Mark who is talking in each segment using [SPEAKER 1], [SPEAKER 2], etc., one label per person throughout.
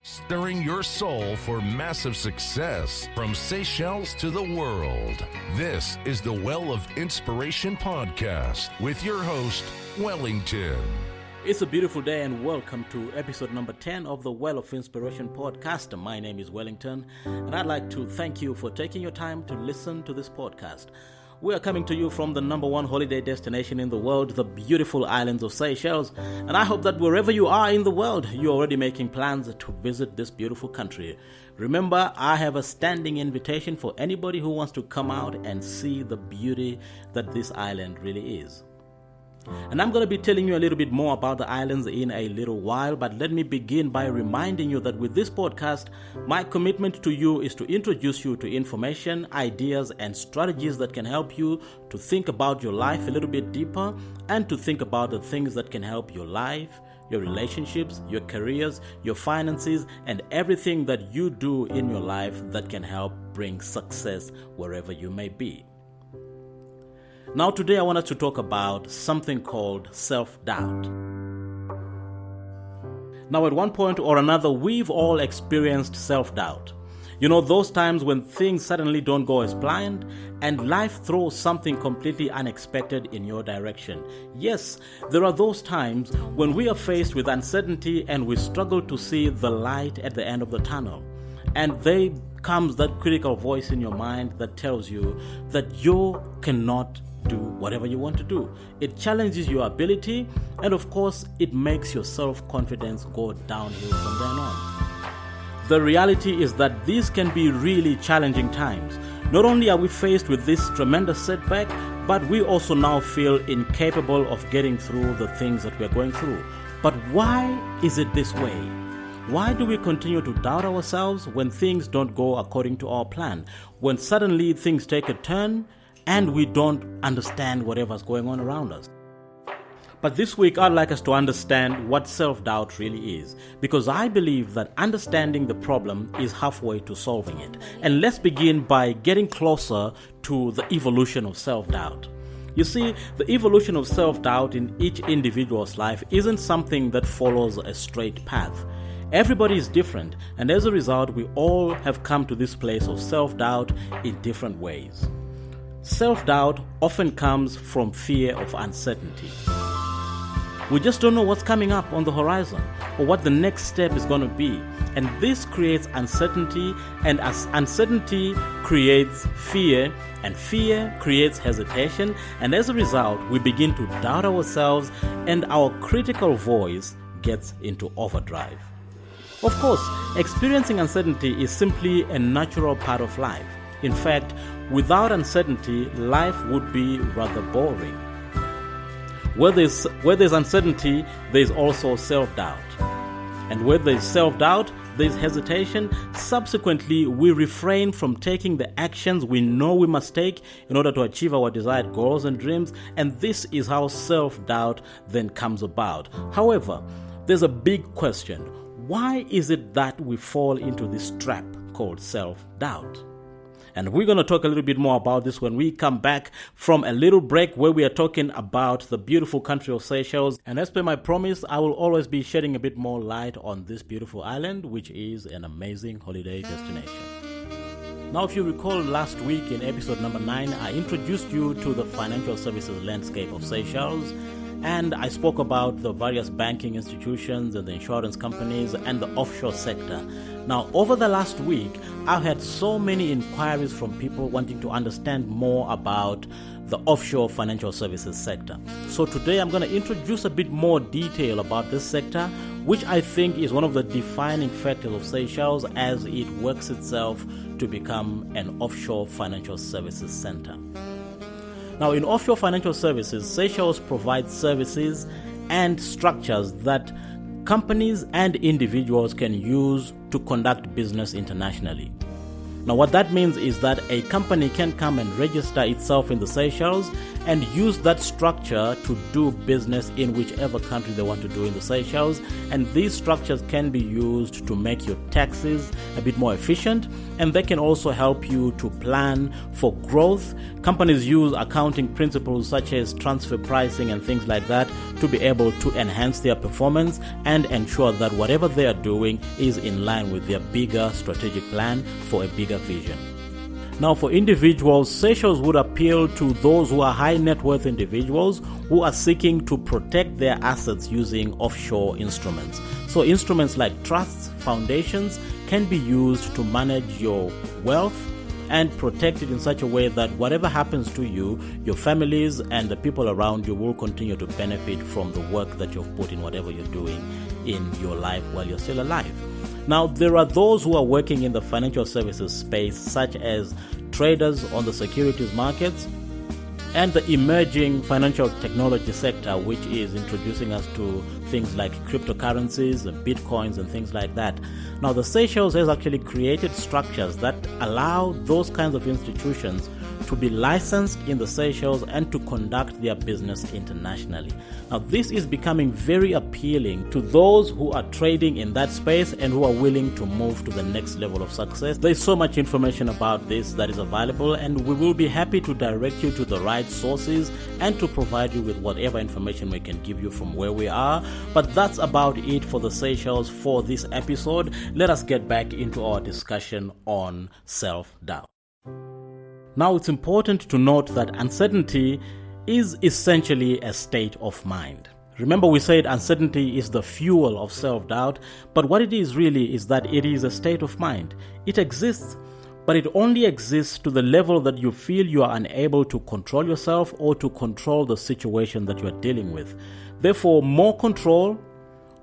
[SPEAKER 1] Stirring your soul for massive success from Seychelles to the world. This is the Well of Inspiration podcast with your host, Wellington.
[SPEAKER 2] It's a beautiful day and welcome to episode number 10 of the Well of Inspiration podcast. My name is Wellington and I'd like to thank you for taking your time to listen to this podcast. We are coming to you from the number one holiday destination in the world, the beautiful islands of Seychelles. And I hope that wherever you are in the world, you're already making plans to visit this beautiful country. Remember, I have a standing invitation for anybody who wants to come out and see the beauty that this island really is. And I'm going to be telling you a little bit more about the islands in a little while, but let me begin by reminding you that with this podcast, my commitment to you is to introduce you to information, ideas, and strategies that can help you to think about your life a little bit deeper and to think about the things that can help your life, your relationships, your careers, your finances, and everything that you do in your life that can help bring success wherever you may be. Now today I wanted to talk about something called self-doubt. Now at one point or another, we've all experienced self-doubt. You know, those times when things suddenly don't go as planned and life throws something completely unexpected in your direction. Yes, there are those times when we are faced with uncertainty and we struggle to see the light at the end of the tunnel. And there comes that critical voice in your mind that tells you that you cannot do whatever you want to do. It challenges your ability, and of course, it makes your self-confidence go downhill from then on. The reality is that these can be really challenging times. Not only are we faced with this tremendous setback, but we also now feel incapable of getting through the things that we're going through. But why is it this way? Why do we continue to doubt ourselves when things don't go according to our plan? When suddenly things take a turn and we don't understand whatever's going on around us. But this week, I'd like us to understand what self-doubt really is, because I believe that understanding the problem is halfway to solving it. And let's begin by getting closer to the evolution of self-doubt. You see, the evolution of self-doubt in each individual's life isn't something that follows a straight path. Everybody is different, and as a result, we all have come to this place of self-doubt in different ways. Self-doubt often comes from fear of uncertainty. We just don't know what's coming up on the horizon or what the next step is going to be. And this creates uncertainty, and as uncertainty creates fear, and fear creates hesitation, and as a result, we begin to doubt ourselves and our critical voice gets into overdrive. Of course, experiencing uncertainty is simply a natural part of life. In fact, without uncertainty, life would be rather boring. Where there's uncertainty, there's also self-doubt. And where there's self-doubt, there's hesitation. Subsequently, we refrain from taking the actions we know we must take in order to achieve our desired goals and dreams. And this is how self-doubt then comes about. However, there's a big question. Why is it that we fall into this trap called self-doubt? And we're going to talk a little bit more about this when we come back from a little break where we are talking about the beautiful country of Seychelles. And as per my promise, I will always be shedding a bit more light on this beautiful island, which is an amazing holiday destination. Now, if you recall last week in episode number 9, I introduced you to the financial services landscape of Seychelles. And I spoke about the various banking institutions and the insurance companies and the offshore sector. Now, over the last week, I've had so many inquiries from people wanting to understand more about the offshore financial services sector. So today I'm going to introduce a bit more detail about this sector, which I think is one of the defining factors of Seychelles as it works itself to become an offshore financial services center. Now, in offshore financial services, Seychelles provides services and structures that companies and individuals can use to conduct business internationally. Now, what that means is that a company can come and register itself in the Seychelles and use that structure to do business in whichever country they want to do in the Seychelles. And these structures can be used to make your taxes a bit more efficient, and they can also help you to plan for growth. Companies use accounting principles such as transfer pricing and things like that to be able to enhance their performance and ensure that whatever they are doing is in line with their bigger strategic plan for a bigger vision. Now, for individuals, Seychelles would appeal to those who are high net worth individuals who are seeking to protect their assets using offshore instruments. So instruments like trusts, foundations can be used to manage your wealth and protect it in such a way that whatever happens to you, your families and the people around you will continue to benefit from the work that you've put in whatever you're doing in your life while you're still alive. Now, there are those who are working in the financial services space, such as traders on the securities markets and the emerging financial technology sector, which is introducing us to things like cryptocurrencies and bitcoins and things like that. Now, the Seychelles has actually created structures that allow those kinds of institutions to be licensed in the Seychelles and to conduct their business internationally. Now, this is becoming very appealing to those who are trading in that space and who are willing to move to the next level of success. There's so much information about this that is available, and we will be happy to direct you to the right sources and to provide you with whatever information we can give you from where we are. But that's about it for the Seychelles for this episode. Let us get back into our discussion on self-doubt. Now, it's important to note that uncertainty is essentially a state of mind. Remember, we said uncertainty is the fuel of self-doubt, but what it is really is that it is a state of mind. It exists, but it only exists to the level that you feel you are unable to control yourself or to control the situation that you are dealing with. Therefore, more control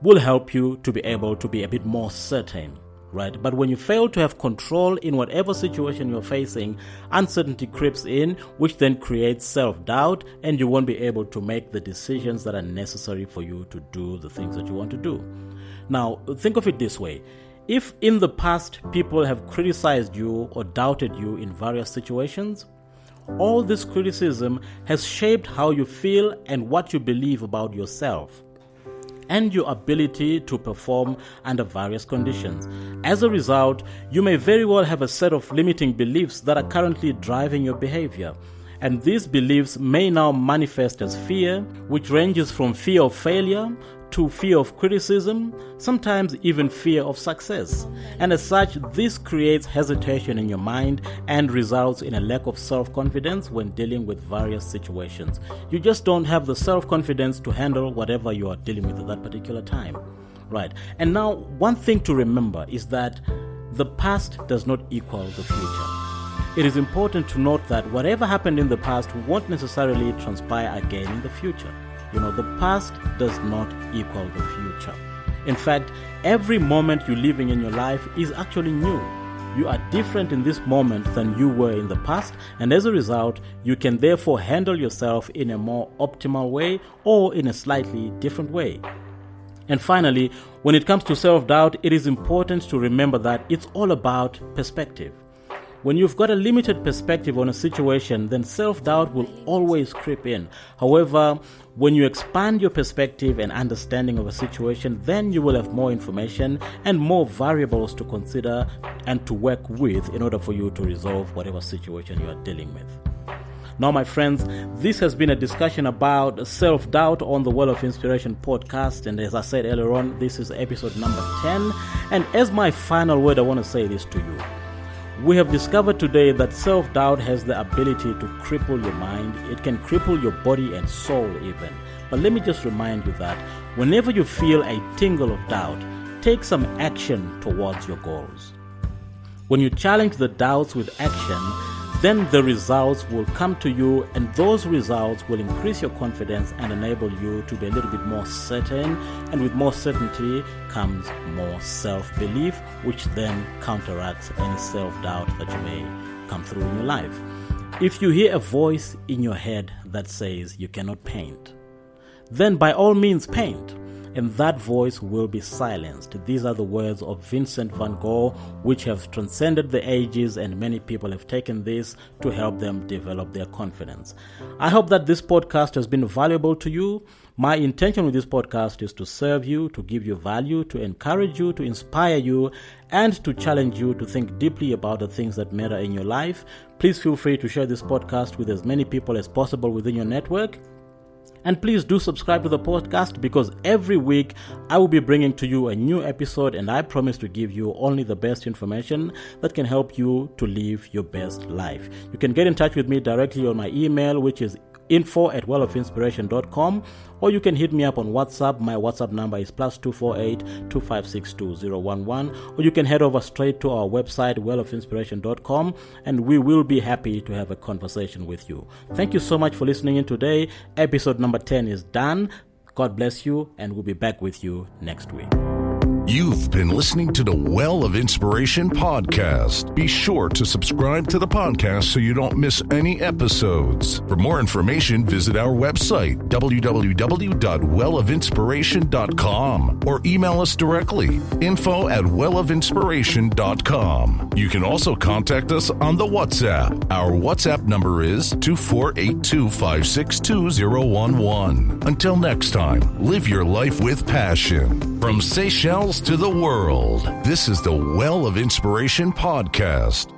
[SPEAKER 2] will help you to be able to be a bit more certain. Right? But when you fail to have control in whatever situation you're facing, uncertainty creeps in, which then creates self-doubt, and you won't be able to make the decisions that are necessary for you to do the things that you want to do. Now, think of it this way. If in the past people have criticized you or doubted you in various situations, all this criticism has shaped how you feel and what you believe about yourself and your ability to perform under various conditions. As a result, you may very well have a set of limiting beliefs that are currently driving your behavior. And these beliefs may now manifest as fear, which ranges from fear of failure to fear of criticism, sometimes even fear of success. And as such, this creates hesitation in your mind and results in a lack of self-confidence when dealing with various situations. You just don't have the self-confidence to handle whatever you are dealing with at that particular time. Right. And now, one thing to remember is that the past does not equal the future. It is important to note that whatever happened in the past won't necessarily transpire again in the future. The past does not equal the future. In fact, every moment you're living in your life is actually new. You are different in this moment than you were in the past, and as a result, you can therefore handle yourself in a more optimal way or in a slightly different way. And finally, when it comes to self-doubt, it is important to remember that it's all about perspective. When you've got a limited perspective on a situation, then self-doubt will always creep in. However, when you expand your perspective and understanding of a situation, then you will have more information and more variables to consider and to work with in order for you to resolve whatever situation you are dealing with. Now, my friends, this has been a discussion about self-doubt on the Well of Inspiration podcast. And as I said earlier on, this is episode number 10. And as my final word, I want to say this to you. We have discovered today that self-doubt has the ability to cripple your mind. It can cripple your body and soul even. But let me just remind you that whenever you feel a tingle of doubt, take some action towards your goals. When you challenge the doubts with action, then the results will come to you, and those results will increase your confidence and enable you to be a little bit more certain. And with more certainty comes more self-belief, which then counteracts any self-doubt that you may come through in your life. If you hear a voice in your head that says you cannot paint, then by all means paint, and that voice will be silenced. These are the words of Vincent van Gogh, which have transcended the ages, and many people have taken this to help them develop their confidence. I hope that this podcast has been valuable to you. My intention with this podcast is to serve you, to give you value, to encourage you, to inspire you, and to challenge you to think deeply about the things that matter in your life. Please feel free to share this podcast with as many people as possible within your network. And please do subscribe to the podcast, because every week I will be bringing to you a new episode, and I promise to give you only the best information that can help you to live your best life. You can get in touch with me directly on my email, which is info@wellofinspiration.com, or you can hit me up on WhatsApp. My WhatsApp number is +248 2562 011, or you can head over straight to our website, wellofinspiration.com, and we will be happy to have a conversation with you. Thank you so much for listening in today. Episode number 10 is done. God bless you, and we'll be back with you next week.
[SPEAKER 1] You've been listening to the Well of Inspiration podcast. Be sure to subscribe to the podcast so you don't miss any episodes. For more information, visit our website, www.wellofinspiration.com, or email us directly, info@wellofinspiration.com. You can also contact us on the WhatsApp. Our WhatsApp number is 2482562011. Until next time, live your life with passion. From Seychelles to the world, this is the Well of Inspiration podcast.